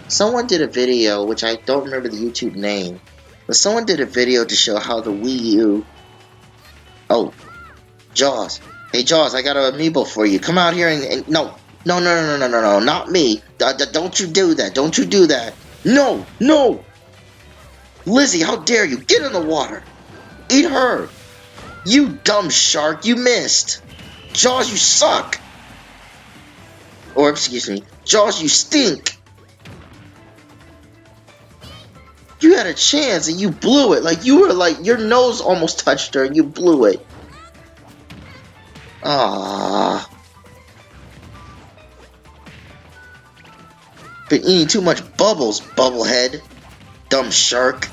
someone did a video, which I don't remember the YouTube name, but someone did a video to show how the Wii U... Oh, Jaws. Hey, Jaws, I got an amiibo for you. Come out here and... No, not me. Don't you do that. Don't you do that. No, no! Lizzie, how dare you? Get in the water. Eat her. You dumb shark, you missed. Jaws, you suck. Or, excuse me, Jaws, you stink. You had a chance and you blew it. Like, you were like, your nose almost touched her and you blew it. Ah. Been eating too much bubbles, bubblehead. Dumb shark.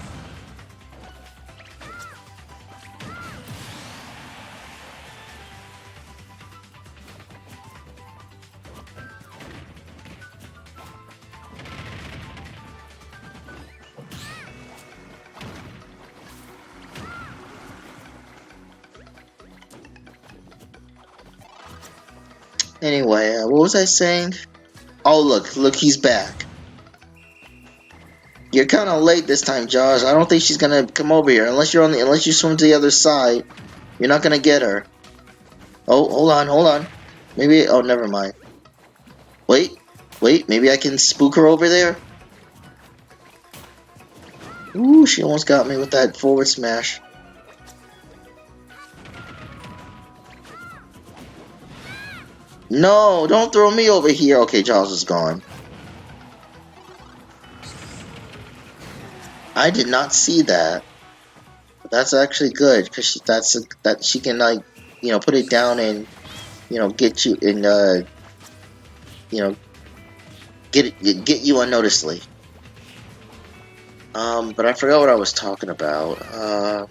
Anyway, what was I saying? Oh, look, he's back. You're kind of late this time, Josh. I don't think she's gonna come over here unless you swim to the other side. You're not gonna get her. Oh, hold on. Maybe. Oh, never mind. Wait. Maybe I can spook her over there. Ooh, she almost got me with that forward smash. No, don't throw me over here. Okay, Jaws is gone. I did not see that. But that's actually good because that she can, like, you know, put it down and, you know, get you in, you know, get you unnoticedly. But I forgot what I was talking about.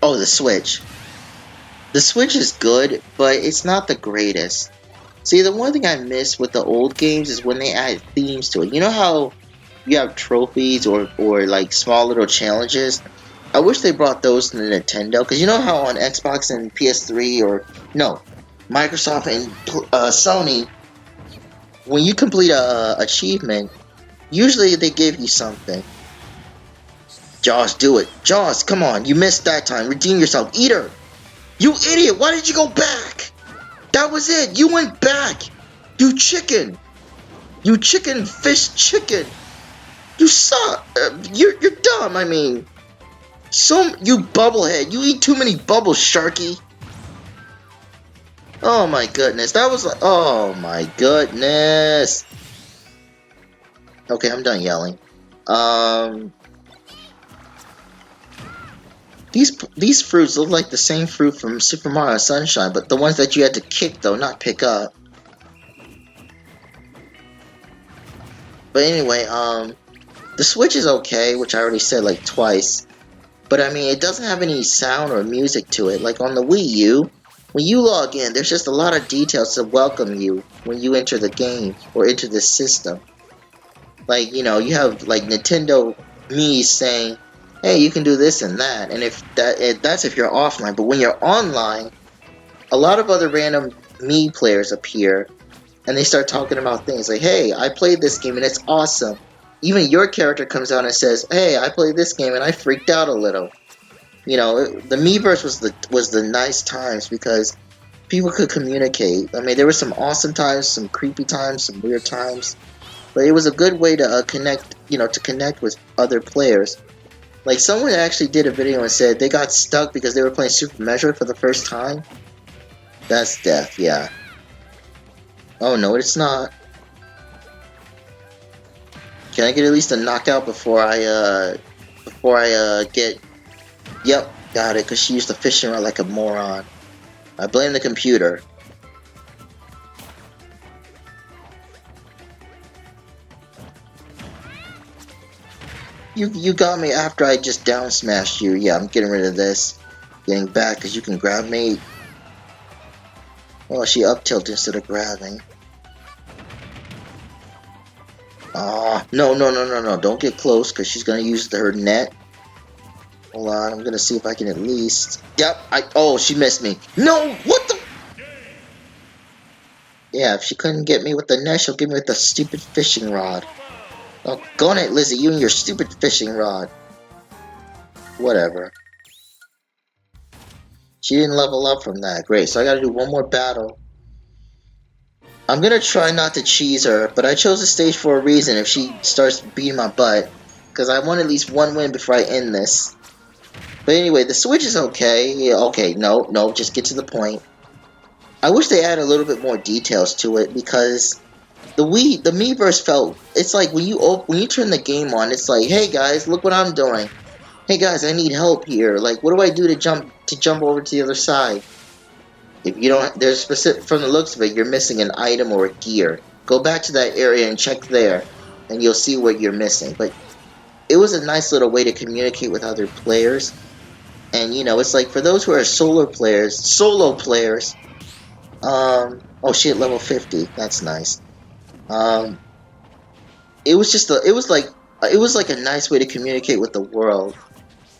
Oh, the Switch. The Switch is good, but it's not the greatest. See, the one thing I miss with the old games is when they add themes to it. You know how you have trophies or like small little challenges? I wish they brought those to the Nintendo, because you know how on Xbox and PS3 or, no, Microsoft and Sony, when you complete a achievement, usually they give you something. Jaws, do it. Jaws, come on, you missed that time. Redeem yourself. Eat her. You idiot! Why did you go back? That was it. You went back. You chicken. You chicken fish chicken. You suck. You're dumb. I mean, you bubblehead. You eat too many bubbles, Sharky. Oh my goodness. That was like. Oh my goodness. Okay, I'm done yelling. These fruits look like the same fruit from Super Mario Sunshine, but the ones that you had to kick, though, not pick up. But anyway, the Switch is okay, which I already said like twice. But I mean, it doesn't have any sound or music to it. Like on the Wii U, when you log in, there's just a lot of details to welcome you when you enter the game or enter the system. Like, you know, you have like Nintendo me saying, hey, you can do this and that. And that's if you're offline. But when you're online, a lot of other random me players appear and they start talking about things like, hey, I played this game and it's awesome. Even your character comes out and says, hey, I played this game and I freaked out a little. You know, the Miiverse was the nice times because people could communicate. I mean, there were some awesome times, some creepy times, some weird times, but it was a good way to connect. You know, to connect with other players. Like someone actually did a video and said they got stuck because they were playing Super Metroid for the first time. That's death, yeah. Oh no, it's not. Can I get at least a knockout before I get? Yep, got it. Cause she used the fishing rod like a moron. I blame the computer. You got me after I just down smashed you. Yeah, I'm getting rid of this. Getting back because you can grab me. Oh, she up tilted instead of grabbing. Ah, no. Don't get close because she's going to use her net. Hold on, I'm going to see if I can at least... Yep, oh, she missed me. No, what the... Yeah, if she couldn't get me with the net, she'll get me with the stupid fishing rod. Oh, go on it, Lizzie, you and your stupid fishing rod. Whatever. She didn't level up from that. Great, so I gotta do one more battle. I'm gonna try not to cheese her, but I chose the stage for a reason if she starts beating my butt. Because I want at least one win before I end this. But anyway, the Switch is okay. Yeah, okay, no, just get to the point. I wish they added a little bit more details to it because the Miiverse felt... It's like when you turn the game on, it's like, hey guys, look what I'm doing. Hey guys, I need help here. Like, what do I do to jump over to the other side? If you don't, there's specific, from the looks of it, you're missing an item or a gear. Go back to that area and check there, and you'll see what you're missing. But it was a nice little way to communicate with other players. And you know, it's like for those who are solo players. Oh shit, level 50. That's nice. It was like a nice way to communicate with the world.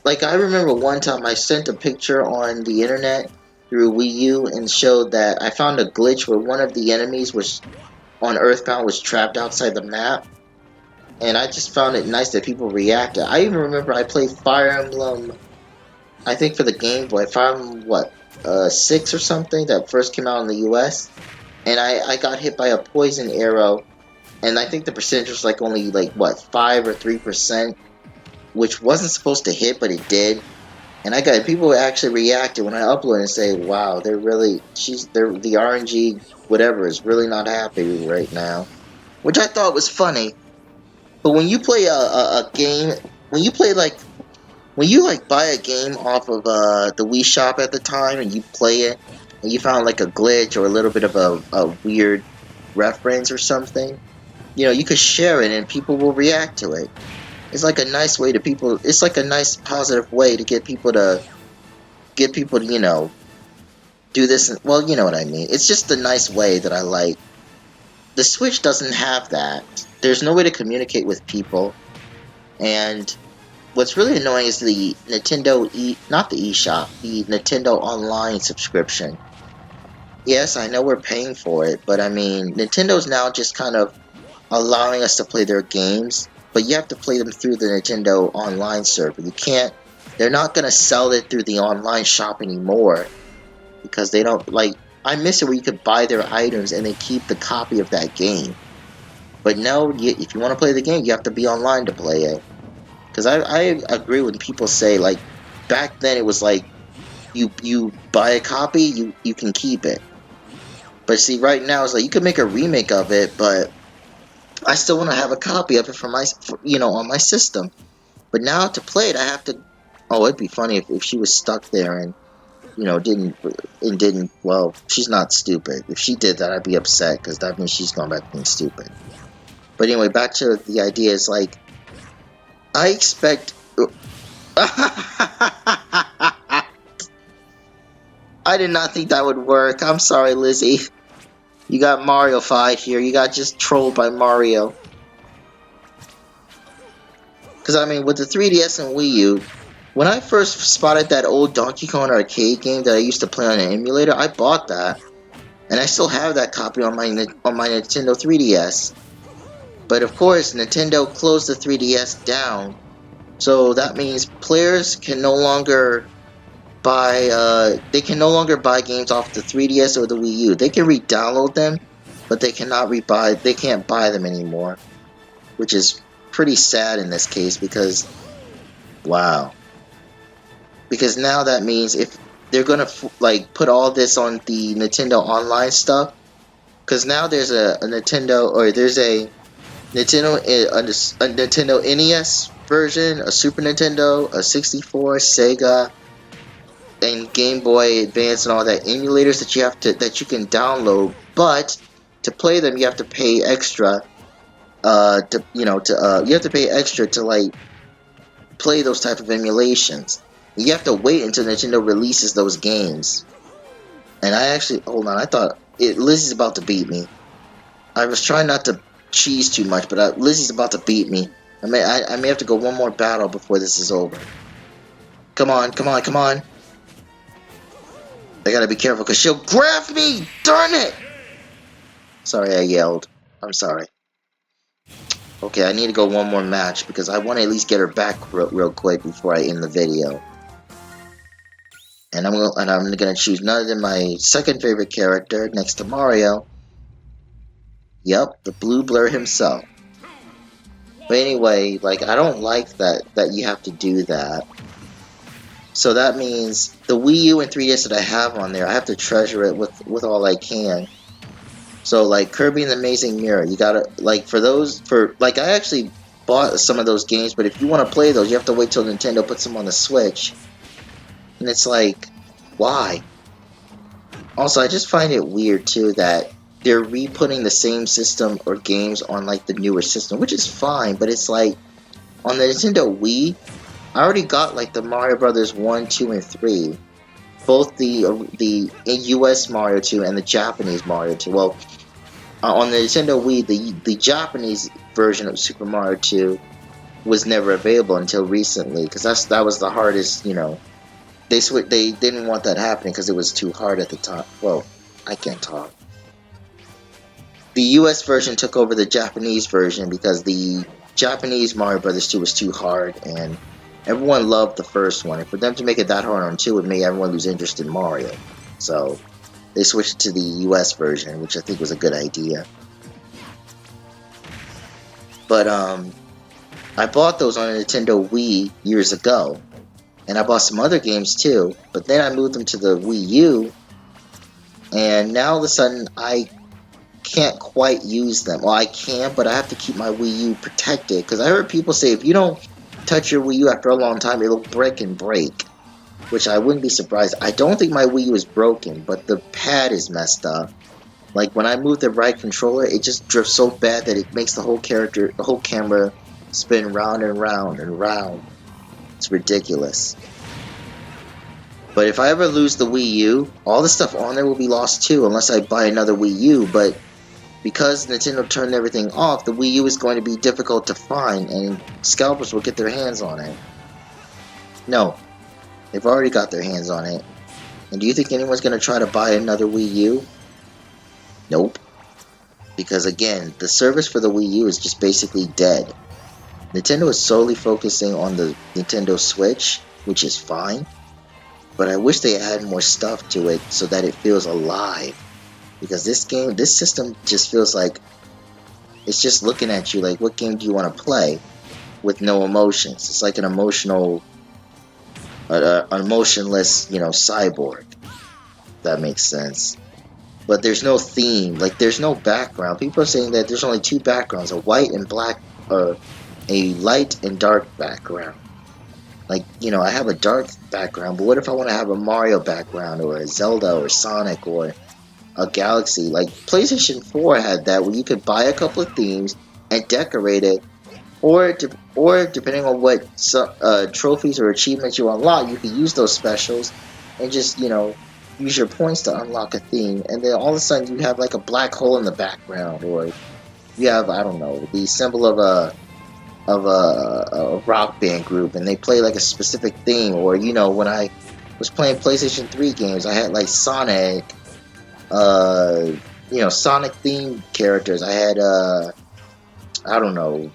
Like I remember one time I sent a picture on the internet through Wii U and showed that I found a glitch where one of the enemies was on Earthbound was trapped outside the map, and I just found it nice that people reacted. I even remember I played Fire Emblem, I think for the Game Boy, Fire Emblem 6 or something that first came out in the US, and I got hit by a poison arrow, and I think the percentage was like only like what 5 or 3%, which wasn't supposed to hit, but it did. And I got people who actually reacted when I upload and say, "Wow, the RNG whatever is really not happy right now," which I thought was funny. But when you play a game, when you buy a game off of the Wii Shop at the time and you play it, and you found like a glitch or a little bit of a weird reference or something, you know, you could share it and people will react to it. It's like a nice way to people. It's like a nice positive way to get people to, you know, do this. Well, you know what I mean. It's just a nice way that I like. The Switch doesn't have that. There's no way to communicate with people. And what's really annoying is the not the eShop, the Nintendo Online subscription. Yes, I know we're paying for it, but I mean, Nintendo's now just kind of allowing us to play their games. But you have to play them through the Nintendo Online server. You can't... They're not going to sell it through the online shop anymore. Because they don't... Like, I miss it where you could buy their items and they keep the copy of that game. But now, if you want to play the game, you have to be online to play it. Because I agree when people say, like, back then it was like, you buy a copy, you can keep it. But see, right now it's like, you can make a remake of it, but... I still want to have a copy of it on my system. But now to play it, I have to... Oh, it'd be funny if she was stuck there and, you know, didn't... Well, she's not stupid. If she did that, I'd be upset, because that means she's going back to being stupid. But anyway, back to the idea is, like, I expect... I did not think that would work. I'm sorry, Lizzie. You got Mario 5 here. You got just trolled by Mario. Because, I mean, with the 3DS and Wii U, when I first spotted that old Donkey Kong arcade game that I used to play on an emulator, I bought that. And I still have that copy on my Nintendo 3DS. But, of course, Nintendo closed the 3DS down. So that means players can no longer buy games off the 3DS or the Wii U. They can re-download them, but they can't buy them anymore, which is pretty sad in this case because wow. Because now that means if they're going to like put all this on the Nintendo Online stuff, cuz now there's a Nintendo Nintendo NES version, a Super Nintendo, a 64, Sega, and Game Boy Advance and all that emulators that you can download, but to play them you have to pay extra. You have to pay extra to like play those type of emulations. You have to wait until Nintendo releases those games. And I actually hold on. I thought Lizzie's about to beat me. I was trying not to cheese too much, but Lizzie's about to beat me. I may have to go one more battle before this is over. Come on, come on, come on. I gotta be careful because she'll grab me! Darn it! Sorry I yelled. I'm sorry. Okay, I need to go one more match because I want to at least get her back real quick before I end the video. And I'm gonna choose none other than my second favorite character next to Mario. Yep, the Blue Blur himself. But anyway, like I don't like that you have to do that. So that means the Wii U and 3DS that I have on there, I have to treasure it with all I can. So like Kirby and the Amazing Mirror, you gotta I actually bought some of those games, but if you want to play those, you have to wait till Nintendo puts them on the Switch. And it's like, why? Also, I just find it weird too that they're re-putting the same system or games on like the newer system, which is fine, but it's like on the Nintendo Wii, I already got like the Mario Brothers 1, 2, and 3. Both the US Mario 2 and the Japanese Mario 2. Well, on the Nintendo Wii, the Japanese version of Super Mario 2 was never available until recently, because that was the hardest, They didn't want that happening because it was too hard at the time. Well, I can't talk. The US version took over the Japanese version because the Japanese Mario Brothers 2 was too hard, and everyone loved the first one. And for them to make it that hard on 2 would make everyone lose interest in Mario. So they switched to the US version, which I think was a good idea. But I bought those on a Nintendo Wii years ago. And I bought some other games too. But then I moved them to the Wii U. And now all of a sudden I can't quite use them. Well, I can, but I have to keep my Wii U protected. Because I heard people say if you don't touch your Wii U after a long time, it'll break and break. Which I wouldn't be surprised. I don't think my Wii U is broken, but the pad is messed up. Like when I move the right controller, it just drifts so bad that it makes the whole camera spin round and round and round. It's ridiculous. But if I ever lose the Wii U, all the stuff on there will be lost too, unless I buy another Wii U. But because Nintendo turned everything off, the Wii U is going to be difficult to find, and scalpers will get their hands on it. No, they've already got their hands on it. And do you think anyone's going to try to buy another Wii U? Nope. Because again, the service for the Wii U is just basically dead. Nintendo is solely focusing on the Nintendo Switch, which is fine. But I wish they add more stuff to it so that it feels alive. Because this system just feels like it's just looking at you like, what game do you want to play? With no emotions. It's like an emotionless, cyborg. If that makes sense. But there's no theme. Like, there's no background. People are saying that there's only two backgrounds, a white and black, or a light and dark background. Like, I have a dark background, but what if I want to have a Mario background, or a Zelda, or Sonic, or a Galaxy? Like, PlayStation 4 had that, where you could buy a couple of themes and decorate it, or depending on what trophies or achievements you unlock, you can use those specials and just use your points to unlock a theme, and then all of a sudden you have like a black hole in the background, or you have, I don't know, the symbol of a rock band group, and they play like a specific theme. Or when I was playing PlayStation 3 games, I had like Sonic, Sonic themed characters. I had I don't know,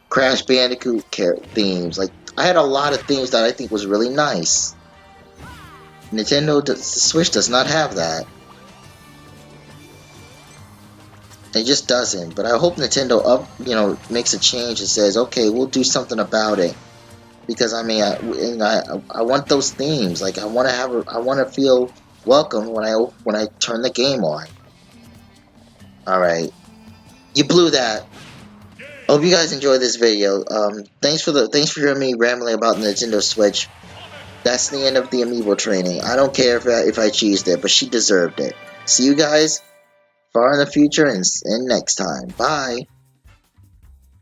Crash Bandicoot themes. Like, I had a lot of themes that I think was really nice. The Switch does not have that. It just doesn't. But I hope Nintendo makes a change and says, okay, we'll do something about it. Because I mean, I want those themes. Like, I want to feel welcome when I turn the game on. All right, you blew that. Hope you guys enjoyed this video. Thanks for hearing me rambling about the Nintendo Switch. That's the end of the amiibo training. I don't care if I cheesed it, but she deserved it. See you guys far in the future and next time. Bye.